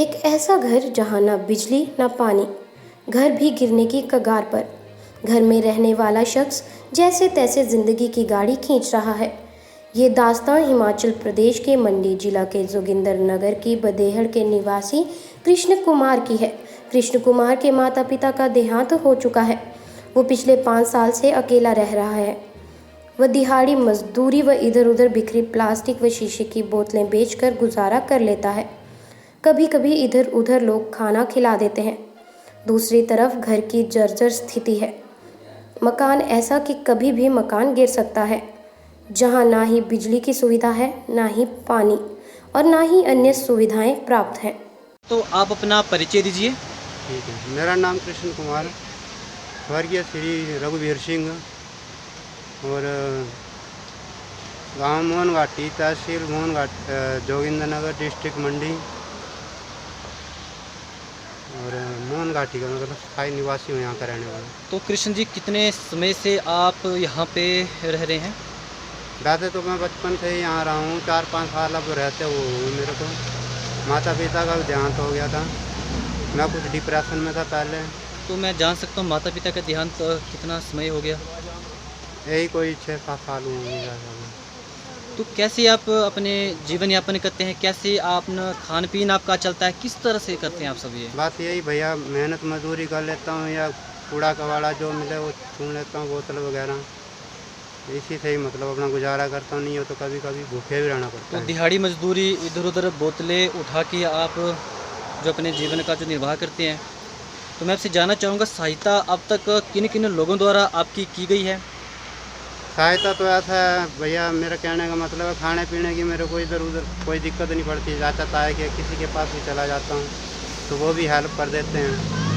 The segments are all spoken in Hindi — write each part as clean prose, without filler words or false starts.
एक ऐसा घर जहाँ ना बिजली ना पानी, घर भी गिरने की कगार पर। घर में रहने वाला शख्स जैसे तैसे जिंदगी की गाड़ी खींच रहा है। ये दास्तान हिमाचल प्रदेश के मंडी जिला के जोगिंदरनगर की बदेहड़ के निवासी कृष्ण कुमार की है। कृष्ण कुमार के माता पिता का देहांत हो चुका है। वो पिछले 5 साल से अकेला रह रहा है। वह दिहाड़ी मजदूरी व इधर उधर बिखरी प्लास्टिक व शीशे की बोतलें बेचकर गुजारा कर लेता है। कभी कभी इधर उधर लोग खाना खिला देते हैं। दूसरी तरफ घर की जर्जर स्थिति है। मकान ऐसा कि कभी भी मकान गिर सकता है, जहां ना ही बिजली की सुविधा है, ना ही पानी और ना ही अन्य सुविधाएं प्राप्त हैं। तो आप अपना परिचय दीजिए। ठीक है, मेरा नाम कृष्ण कुमार, स्वर्गीय श्री रघुवीर सिंह, और गांव मोहन घाटी, तहसील मोहन घाट, जोगिंदरनगर, डिस्ट्रिक्ट मंडी, और मोहन घाटी का मतलब स्थायी निवासी हूँ, यहाँ का रहने वाला। तो कृष्ण जी, कितने समय से आप यहाँ पे रह रहे हैं? वैसे तो मैं बचपन से ही यहाँ रहा हूँ, 4-5 साल अब रहते हुए मेरे को माता पिता का देहांत हो गया था। मैं कुछ डिप्रेशन में था पहले। तो मैं जान सकता हूँ माता पिता का देहांत कितना समय हो गया? यही कोई 6-7 साल हुए। तो कैसे आप अपने जीवन यापन करते हैं? कैसे आप न खान पीन आपका चलता है? किस तरह से करते हैं आप सब ये? बस यही भैया, मेहनत मजदूरी कर लेता हूँ या कूड़ा कबाड़ा जो मिले वो छून लेता हूँ, बोतल वगैरह, इसी से ही मतलब अपना गुजारा करता हूँ। नहीं हो तो कभी कभी भूखे भी रहना पड़ता तो है। दिहाड़ी मजदूरी, इधर उधर बोतलें उठा के आप जो अपने जीवन का जो निर्वाह करते हैं, तो मैं आपसे जानना चाहूँगा, सहायता अब तक किन किन लोगों द्वारा आपकी की गई है? सहायता तो ऐसा है भैया, मेरा कहने का मतलब है खाने पीने की मेरे को इधर उधर कोई दिक्कत नहीं पड़ती। चाहता है कि किसी के पास भी चला जाता हूँ तो वो भी हेल्प कर देते हैं।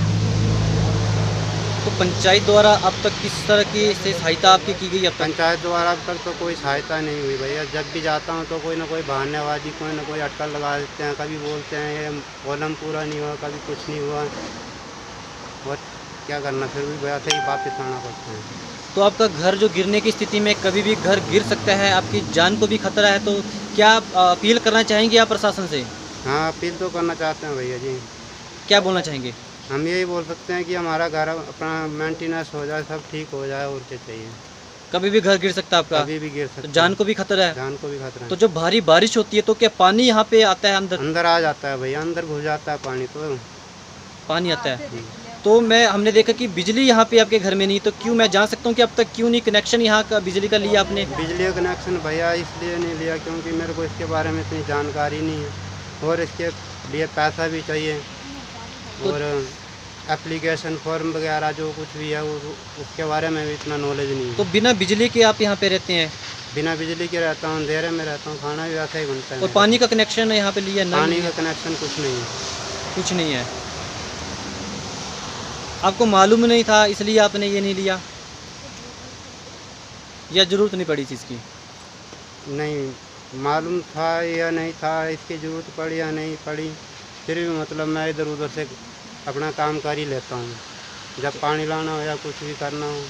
तो पंचायत द्वारा अब तक किस तरह की से सहायता आपकी की गई अब तक? पंचायत द्वारा अब तक तो कोई सहायता नहीं हुई भैया। जब भी जाता हूँ तो कोई ना कोई बहानेबाजी, कोई ना कोई अटकल लगा देते हैं। कभी बोलते हैं ये कॉलम पूरा नहीं हुआ, कभी कुछ नहीं हुआ, और क्या करना, फिर भी वैसे ही वापस आना पड़ता है। तो आपका घर जो गिरने की स्थिति में, कभी भी घर गिर सकता है, आपकी जान को भी खतरा है, तो क्या आप अपील करना चाहेंगे आप प्रशासन से? हाँ, अपील तो करना चाहते हैं भैया जी। क्या बोलना चाहेंगे? हम यही बोल सकते हैं कि हमारा घर अपना मेंटेनेंस हो जाए, सब ठीक हो जाए, और क्या चाहिए। कभी भी घर गिर सकता है आपका? कभी भी गिर सकता तो है। जान को भी खतरा है? जान को भी खतरा है। तो जब भारी बारिश होती है तो क्या पानी यहाँ पे आता है अंदर? अंदर आ जाता है भैया, अंदर घुस जाता है पानी तो। पानी आता है। तो हमने देखा कि बिजली यहाँ पे आपके घर में नहीं, तो क्यों, मैं जान सकता हूँ कि अब तक क्यों नहीं कनेक्शन यहाँ का बिजली का लिया आपने? बिजली का कनेक्शन भैया इसलिए नहीं लिया क्योंकि मेरे को इसके बारे में इतनी जानकारी नहीं है, और इसके लिए पैसा भी चाहिए, और एप्लीकेशन फॉर्म वगैरह जो कुछ भी है वो उसके बारे में भी इतना नॉलेज नहीं है। तो बिना बिजली के आप यहाँ पे रहते हैं? बिना बिजली के रहता हूँ, अंधेरे में रहता हूँ, खाना भी वैसा ही बनता है। और पानी का कनेक्शन यहाँ पे लिया? पानी का कनेक्शन कुछ नहीं है। कुछ नहीं है। आपको मालूम नहीं था इसलिए आपने ये नहीं लिया, या ज़रूरत नहीं पड़ी चीज़ की? नहीं मालूम था या नहीं था, इसकी ज़रूरत पड़ी या नहीं पड़ी, फिर भी मतलब मैं इधर उधर से अपना काम कर ही लेता हूँ। जब पानी लाना हो या कुछ भी करना हो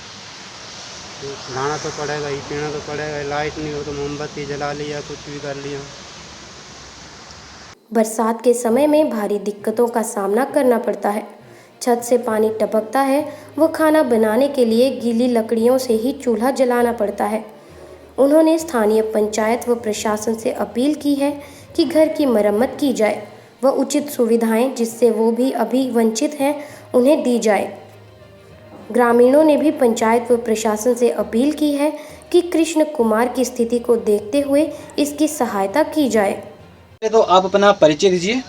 तो लाना तो पड़ेगा ही, पीना तो पड़ेगा ही। लाइट नहीं हो तो मोमबत्ती जला लिया, कुछ भी कर लिया। बरसात के समय में भारी दिक्कतों का सामना करना पड़ता है। छत से पानी टपकता है, वो खाना बनाने के लिए गीली लकड़ियों से ही चूल्हा जलाना पड़ता है। उन्होंने स्थानीय पंचायत व प्रशासन से अपील की है कि घर की मरम्मत की जाए व उचित सुविधाएं जिससे वो भी अभी वंचित हैं उन्हें दी जाए। ग्रामीणों ने भी पंचायत व प्रशासन से अपील की है कि कृष्ण कुमार की स्थिति को देखते हुए इसकी सहायता की जाए। तो आप अपना परिचय दीजिए।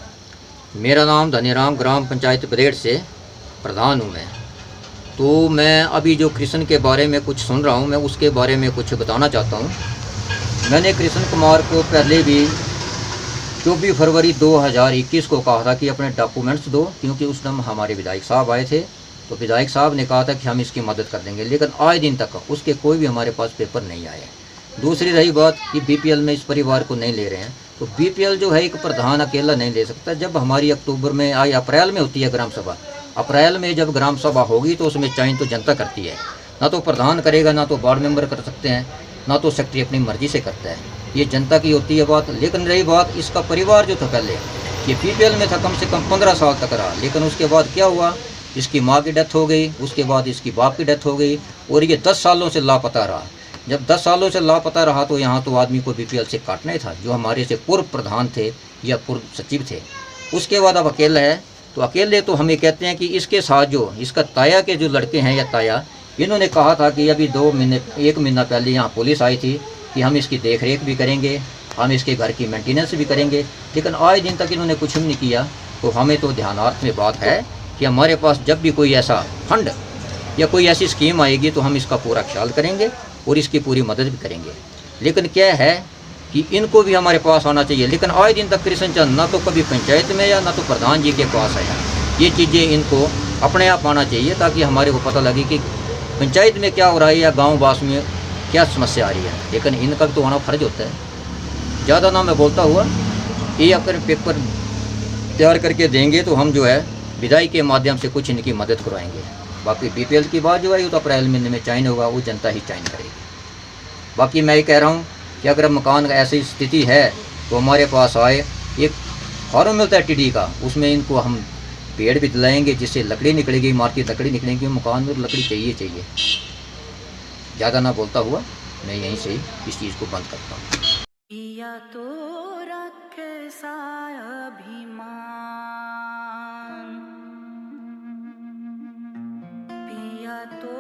मेरा नाम धनीराम, ग्राम पंचायत बदेड़ से प्रधान हूँ मैं। तो मैं अभी जो कृष्ण के बारे में कुछ सुन रहा हूँ, मैं उसके बारे में कुछ बताना चाहता हूँ। मैंने कृष्ण कुमार को पहले भी 24 फरवरी 2021 को कहा था कि अपने डॉक्यूमेंट्स दो, क्योंकि उस टाइम हमारे विधायक साहब आए थे, तो विधायक साहब ने कहा था कि हम इसकी मदद कर देंगे, लेकिन आज दिन तक उसके कोई भी हमारे पास पेपर नहीं आए। दूसरी रही बात कि बीपीएल में इस परिवार को नहीं ले रहे हैं, तो बीपीएल जो है एक प्रधान अकेला नहीं ले सकता। जब हमारी अक्टूबर में अप्रैल में होती है ग्राम सभा, अप्रैल में जब ग्राम सभा होगी तो उसमें चयन तो जनता करती है, ना तो प्रधान करेगा, ना तो वार्ड मेंबर कर सकते हैं, ना तो सेक्रेटरी अपनी मर्जी से करता है, ये जनता की होती है बात। लेकिन रही बात इसका परिवार जो था पहले, ये पीपीएल में था, कम से कम 15 साल तक रहा। लेकिन उसके बाद क्या हुआ, इसकी माँ की डेथ हो गई, उसके बाद इसकी बाप की डेथ हो गई, और ये 10 सालों से लापता रहा। जब 10 सालों से लापता रहा तो यहाँ तो आदमी को बीपीएल से काटना ही था, जो हमारे से पूर्व प्रधान थे या पूर्व सचिव थे। उसके बाद अब अकेला है, तो अकेले तो हमें कहते हैं कि इसके साथ जो इसका ताया के जो लड़के हैं या ताया, इन्होंने कहा था कि अभी 1 महीना पहले यहाँ पुलिस आई थी कि हम इसकी देख रेख भी करेंगे, हम इसके घर की मेंटेनेंस भी करेंगे, लेकिन आज दिन तक इन्होंने कुछ भी नहीं किया। तो हमें तो ध्यानार्थ में बात है कि हमारे पास जब भी कोई ऐसा फंड या कोई ऐसी स्कीम आएगी तो हम इसका पूरा ख्याल करेंगे और इसकी पूरी मदद भी करेंगे। लेकिन क्या है कि इनको भी हमारे पास आना चाहिए। लेकिन आज दिन तक कृष्ण चंद ना तो कभी पंचायत में या ना तो प्रधान जी के पास आया। ये चीज़ें इनको अपने आप आना चाहिए ताकि हमारे को पता लगे कि पंचायत में क्या हो रहा है या गाँव वास में क्या समस्या आ रही है। लेकिन इनका तो आना फर्ज होता है। ज़्यादा ना मैं बोलता हुआ, ये अगर पेपर तैयार करके देंगे तो हम जो है विदाई के माध्यम से कुछ इनकी मदद करवाएंगे। बाकी बीपीएल की बात जो है वो तो अप्रैल महीने में चयन होगा, वो जनता ही चयन करेगी। बाकी मैं ये कह रहा हूँ कि अगर मकान का ऐसी स्थिति है तो हमारे पास आए। एक फॉर्म मिलता है टीडी का, उसमें इनको हम पेड़ भी दिलाएंगे जिससे लकड़ी निकलेगी, इमारती लकड़ी निकलेगी। मकान में लकड़ी चाहिए। ज़्यादा ना बोलता हुआ मैं यहीं से इस चीज़ को बंद करता हूँ। पिया तो रखे साय अभिमान, पिया तो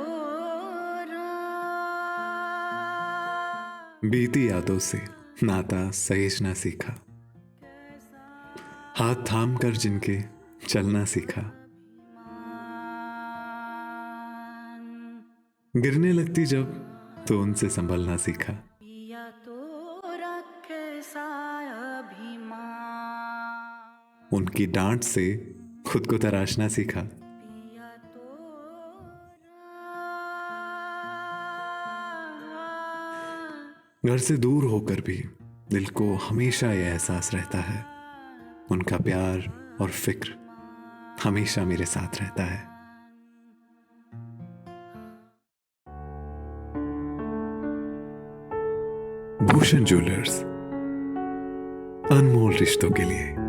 बीती यादों से नाता सहेजना सीखा, हाथ थाम कर जिनके चलना सीखा, गिरने लगती जब तो उनसे संभलना सीखा। पिया तो रखे साय अभिमान, उनकी डांट से खुद को तराशना सीखा। पिया तो घर से दूर होकर भी दिल को हमेशा यह एहसास रहता है, उनका प्यार और फिक्र हमेशा मेरे साथ रहता है। भूषण ज्वेलर्स, अनमोल रिश्तों के लिए।